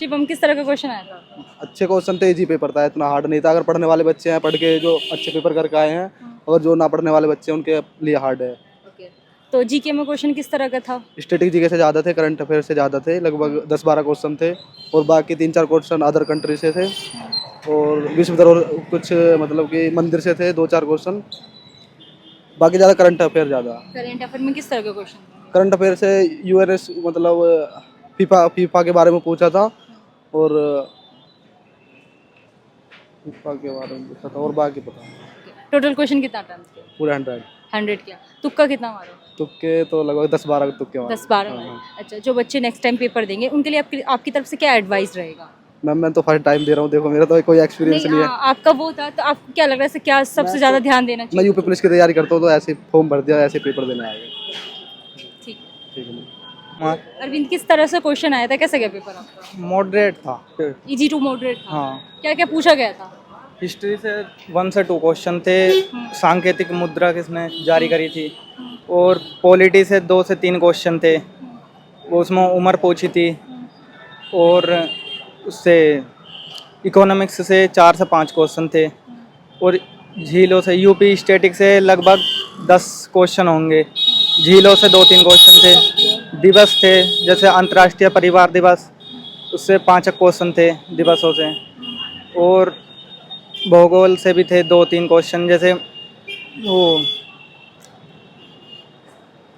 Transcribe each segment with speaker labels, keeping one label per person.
Speaker 1: शिवम, किस तरह का क्वेश्चन आया था?
Speaker 2: अच्छे क्वेश्चन थे, इजी पेपर था, इतना हार्ड नहीं था। अगर पढ़ने वाले बच्चे हैं, पढ़ के जो अच्छे पेपर करके आए हैं, और जो ना पढ़ने वाले बच्चे हैं उनके लिए हार्ड है।
Speaker 1: ओके, तो जीके में क्वेश्चन किस तरह का था?
Speaker 2: स्टैटिक जीके से ज़्यादा थे, करंट अफेयर से ज़्यादा थे, लगभग 10-12 क्वेश्चन थे, और बाकी 3-4 क्वेश्चन अदर कंट्री से थे, और विश्व धरोहर कुछ मतलब कि मंदिर से थे 2-4 क्वेश्चन, बाकी ज़्यादा करंट अफेयर ज़्यादा।
Speaker 1: करंट अफेयर में किस तरह का क्वेश्चन था?
Speaker 2: करंट अफेयर से यूएनएस मतलब फीफा फीफा के बारे में पूछा था, और फीफा के बारे में पूछा था, और बाकी पता नहीं।
Speaker 1: टोटल क्वेश्चन कितना अटेम्प्ट किया?
Speaker 2: पूरे 100
Speaker 1: 100 किया। तुक्का कितना मारा?
Speaker 2: तुक्के तो लगभग 10-12 तुक्के मारे।
Speaker 1: 10-12 मारे। अच्छा, जो बच्चे नेक्स्ट टाइम पेपर देंगे उनके लिए आपकी तरफ से क्या एडवाइस रहेगा?
Speaker 2: मैम, मैं तो फर्स्ट टाइम दे रहा हूँ, देखो मेरा तो कोई एक्सपीरियंस नहीं है।
Speaker 1: आपका वो था तो आपको क्या लग रहा है क्या सबसे ज़्यादा ध्यान देना
Speaker 2: मैं
Speaker 1: चाहिए?
Speaker 2: यूपी पुलिस की तैयारी करता हूँ, तो ऐसे फॉर्म भर दिया, ऐसे पेपर देने आ गए।
Speaker 1: ठीक।
Speaker 2: ठीक है।
Speaker 1: अरविंद, किस तरह से क्वेश्चन आया था, कैसा गया पेपर आपका?
Speaker 3: मॉडरेट था।
Speaker 1: इजी टू मॉडरेट था?
Speaker 3: हाँ,
Speaker 1: क्या क्या पूछा गया था?
Speaker 3: हिस्ट्री से 1 से 2 क्वेश्चन थे। सांकेतिक मुद्रा किसने जारी करी थी, और पॉलिटी से 2 से 3 क्वेश्चन थे, वो उसमें उम्र पूछी थी, और उससे इकोनॉमिक्स से 4 से 5 क्वेश्चन थे, और झीलों से यूपी स्टैटिक से लगभग 10 क्वेश्चन होंगे, झीलों से 2-3 क्वेश्चन थे, दिवस थे जैसे अंतर्राष्ट्रीय परिवार दिवस, उससे 5 क्वेश्चन थे दिवसों से, और भूगोल से भी थे 2-3 क्वेश्चन, जैसे वो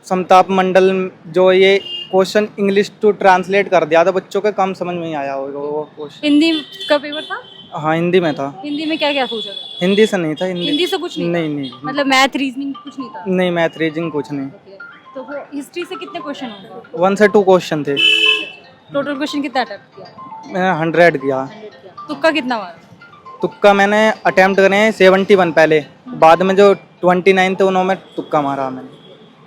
Speaker 3: समताप मंडल, जो ये क्वेश्चन इंग्लिश टू ट्रांसलेट कर दिया था, बच्चों के कम समझ में ही आया होगा वो क्वेश्चन।
Speaker 1: हिंदी का पेपर था?
Speaker 3: हाँ, हिंदी में था।
Speaker 1: हिंदी में क्या क्या पूछा गया?
Speaker 3: हिंदी से नहीं था।
Speaker 1: हिंदी से कुछ नहीं था?
Speaker 3: नहीं नहीं
Speaker 1: मतलब मैथ रीजनिंग कुछ नहीं था?
Speaker 3: नहीं, मैथ रीजनिंग कुछ नहीं।
Speaker 1: ओके, तो वो हिस्ट्री से कितने क्वेश्चन होंगे?
Speaker 3: 1 से 2 क्वेश्चन थे।
Speaker 1: टोटल क्वेश्चन कितना अटेम्प्ट किया?
Speaker 3: मैंने 100 किया।
Speaker 1: 100 किया। तुक्का कितना मारा?
Speaker 3: तुक्का मैंने अटेम्प्ट करे 71 पहले, बाद में जो 29 थे उन्होंने तुक्का मारा मैंने।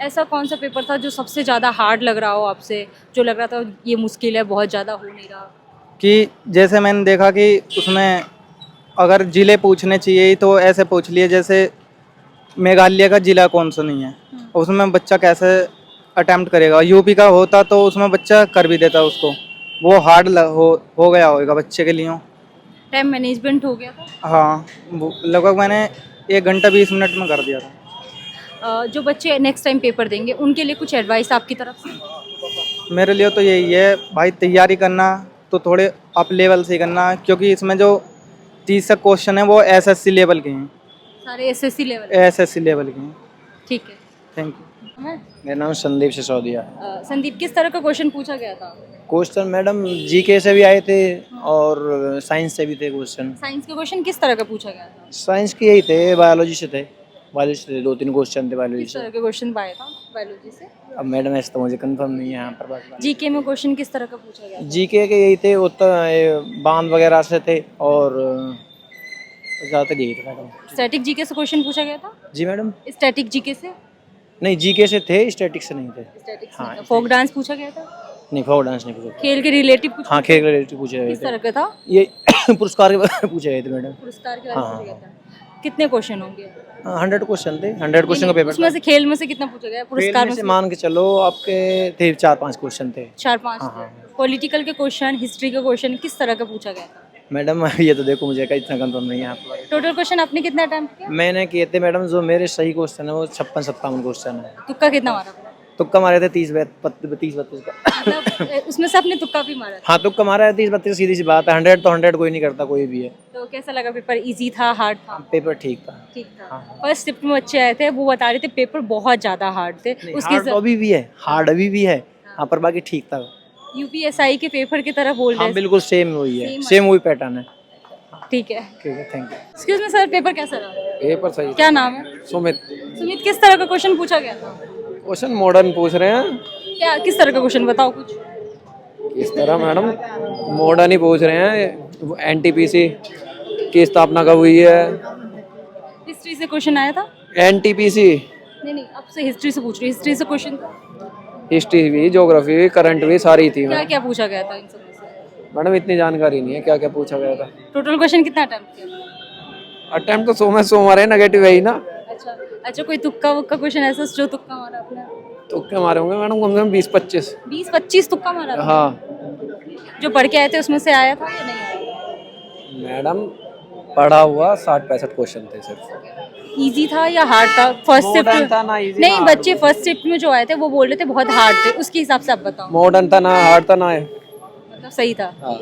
Speaker 1: ऐसा कौन सा पेपर था जो सबसे ज़्यादा हार्ड लग रहा हो आपसे, जो लग रहा था ये मुश्किल है, बहुत ज़्यादा हो नहीं रहा?
Speaker 3: कि जैसे मैंने देखा कि उसमें अगर ज़िले पूछने चाहिए तो ऐसे पूछ लिए, जैसे मेघालय का ज़िला कौन सा नहीं है, उसमें बच्चा कैसे अटेम्प्ट करेगा। यूपी का होता तो उसमें बच्चा कर भी देता उसको, वो हार्ड हो गया होगा बच्चे के लिए।
Speaker 1: टाइम मैनेजमेंट हो गया था?
Speaker 3: हाँ, लगभग मैंने 1 घंटा 20 मिनट में कर दिया था।
Speaker 1: जो बच्चे नेक्स्ट टाइम पेपर देंगे उनके लिए कुछ एडवाइस आपकी तरफ से?
Speaker 3: मेरे लिए तो यही है भाई, तैयारी करना तो थोड़े अप लेवल से करना, क्योंकि इसमें जो 30 क्वेश्चन है वो एसएससी लेवल के हैं।
Speaker 1: सारे एसएससी लेवल?
Speaker 3: एसएससी लेवल के हैं।
Speaker 1: ठीक है,
Speaker 3: थैंक यू।
Speaker 4: मेरा नाम संदीप सिसोदिया।
Speaker 1: संदीप, किस तरह का क्वेश्चन पूछा गया था?
Speaker 4: क्वेश्चन मैडम जीके से भी आए थे और साइंस से भी थे क्वेश्चन।
Speaker 1: साइंस के क्वेश्चन किस तरह का पूछा गया था?
Speaker 4: साइंस के यही थे, बायोलॉजी से थे। बायोलॉजी से 2-3 क्वेश्चन थे बायोलॉजी
Speaker 1: किस
Speaker 4: से।
Speaker 1: तरह के क्वेश्चन पाए था बायोलॉजी से?
Speaker 4: अब मैडम ऐसा तो मुझे कंफर्म नहीं है यहाँ पर बात।
Speaker 1: जीके में क्वेश्चन किस तरह का पूछा गया था?
Speaker 4: जीके के यही थे, उत्तर बांध वगैरह से थे, और ज़्यादातर यही था मैडम।
Speaker 1: स्टैटिक जीके से क्वेश्चन पूछा गया था?
Speaker 4: जी मैडम,
Speaker 1: स्टैटिक जीके से?
Speaker 4: नहीं जीके से थे, स्टैटिक से नहीं थे।
Speaker 1: स्टैटिक से
Speaker 4: हाँ,
Speaker 1: नहीं था। फोक डांस पूछा गया था?
Speaker 4: नहीं, फोक डांस नहीं पूछा।
Speaker 1: खेल के रिलेटिव कुछ?
Speaker 4: हाँ, खेल रिलेटेड पूछे गए
Speaker 1: किस
Speaker 4: थे।
Speaker 1: तरह का था?
Speaker 4: ये पुरस्कार के बारे में पूछे गए थे मैडम।
Speaker 1: पुरस्कार के बारे में
Speaker 4: हाँ,
Speaker 1: पूछा गया था। कितने क्वेश्चन होंगे?
Speaker 4: 100 क्वेश्चन थे। 100 क्वेश्चन का पेपर
Speaker 1: उसमें से खेल में से कितना पूछा गया? पुरस्कार
Speaker 4: खेल
Speaker 1: में
Speaker 4: में से
Speaker 1: से
Speaker 4: मान के चलो आपके थे 4-5 क्वेश्चन थे।
Speaker 1: 4-5
Speaker 4: हाँ,
Speaker 1: थे।
Speaker 4: हाँ।
Speaker 1: पॉलिटिकल के क्वेश्चन, हिस्ट्री के क्वेश्चन किस तरह का पूछा गया था?
Speaker 4: मैडम ये तो देखो मुझे का इतना कंफर्म नहीं है यहाँ पर।
Speaker 1: टोटल क्वेश्चन आपने कितना अटेम्प्ट किया?
Speaker 4: मैंने किए थे मैडम, जो मेरे सही क्वेश्चन है वो 56-57 क्वेश्चन है।
Speaker 1: तुक्का कितना मारा?
Speaker 4: तुक्का मारे थे 30-32 का।
Speaker 1: मतलब उसमें से आपने तुक्का भी मारा था?
Speaker 4: हाँ, तुक्का मारा है 30-32, सीधी सी बात है। 100 तो 100 कोई नहीं करता, कोई भी है।
Speaker 1: तो कैसा लगा पेपर? इजी था, हार्ड था?
Speaker 4: पेपर ठीक था।
Speaker 1: ठीक था। फर्स्ट शिफ्ट में बच्चे आए थे, वो बता रहे थे पेपर बहुत ज्यादा हार्ड थे।
Speaker 4: हार्ड तो अभी भी है, हार्ड अभी भी है। हाँ, पर बाकी ठीक था।
Speaker 1: यूपीएसआई के पेपर की तरह बोल रहे
Speaker 4: हाँ,
Speaker 1: हैं?
Speaker 4: बिल्कुल सेम वही है,
Speaker 1: Same
Speaker 4: सेम वही पैटर्न है।
Speaker 1: ठीक है।
Speaker 4: ठीक है, thank you.
Speaker 1: Excuse me sir, paper कैसा रहा?
Speaker 4: पेपर सही।
Speaker 1: क्या नाम है?
Speaker 4: सुमित।
Speaker 1: सुमित, किस तरह का क्वेश्चन पूछा गया था?
Speaker 4: क्वेश्चन मॉडर्न पूछ रहे हैं।
Speaker 1: क्या किस तरह का क्वेश्चन बताओ कुछ?
Speaker 4: इस तरह मैडम मॉडर्न ही पूछ रहे हैं। एनटीपीसी की स्थापना कब हुई है?
Speaker 1: हिस्ट्री से क्वेश्चन आया था?
Speaker 4: एनटीपीसी,
Speaker 1: नहीं नहीं, अब से हिस्ट्री से पूछ रही। हिस्ट्री से क्वेश्चन था?
Speaker 4: हिस्ट्री भी, ज्योग्राफी भी, करंट भी, सारी थी।
Speaker 1: क्या क्या पूछा गया था इन सब में से?
Speaker 4: मैडम इतनी जानकारी नहीं है क्या क्या पूछा गया था।
Speaker 1: टोटल क्वेश्चन कितना अटेम्प्ट किया?
Speaker 4: अटेम्प्ट तो 100 में 100 मारे, नेगेटिव है ही ना।
Speaker 1: अच्छा अच्छा, कोई तुक्का वुक्का क्वेश्चन ऐसा जो तुक्का मारा आपने?
Speaker 4: तो क्या मारे होंगे मैडम, कम से कम 20-25।
Speaker 1: 20-25 तुक्का मारा था?
Speaker 4: हाँ।
Speaker 1: जो पढ़ के आए थे उसमें से आया था या नहीं आया?
Speaker 4: मैडम पढ़ा हुआ 60-65 क्वेश्चन थे सिर्फ।
Speaker 1: इजी था या हार्ड था? फर्स्ट
Speaker 4: Modern
Speaker 1: शिफ्ट
Speaker 4: था ना easy
Speaker 1: नहीं,
Speaker 4: ना
Speaker 1: बच्चे फर्स्ट शिफ्ट में जो आए थे वो बोल रहे थे बहुत हार्ड थे, उसके हिसाब से आप बताओ।
Speaker 4: मॉडर्न था ना हार्ड था ना
Speaker 1: मतलब सही था।
Speaker 4: हाँ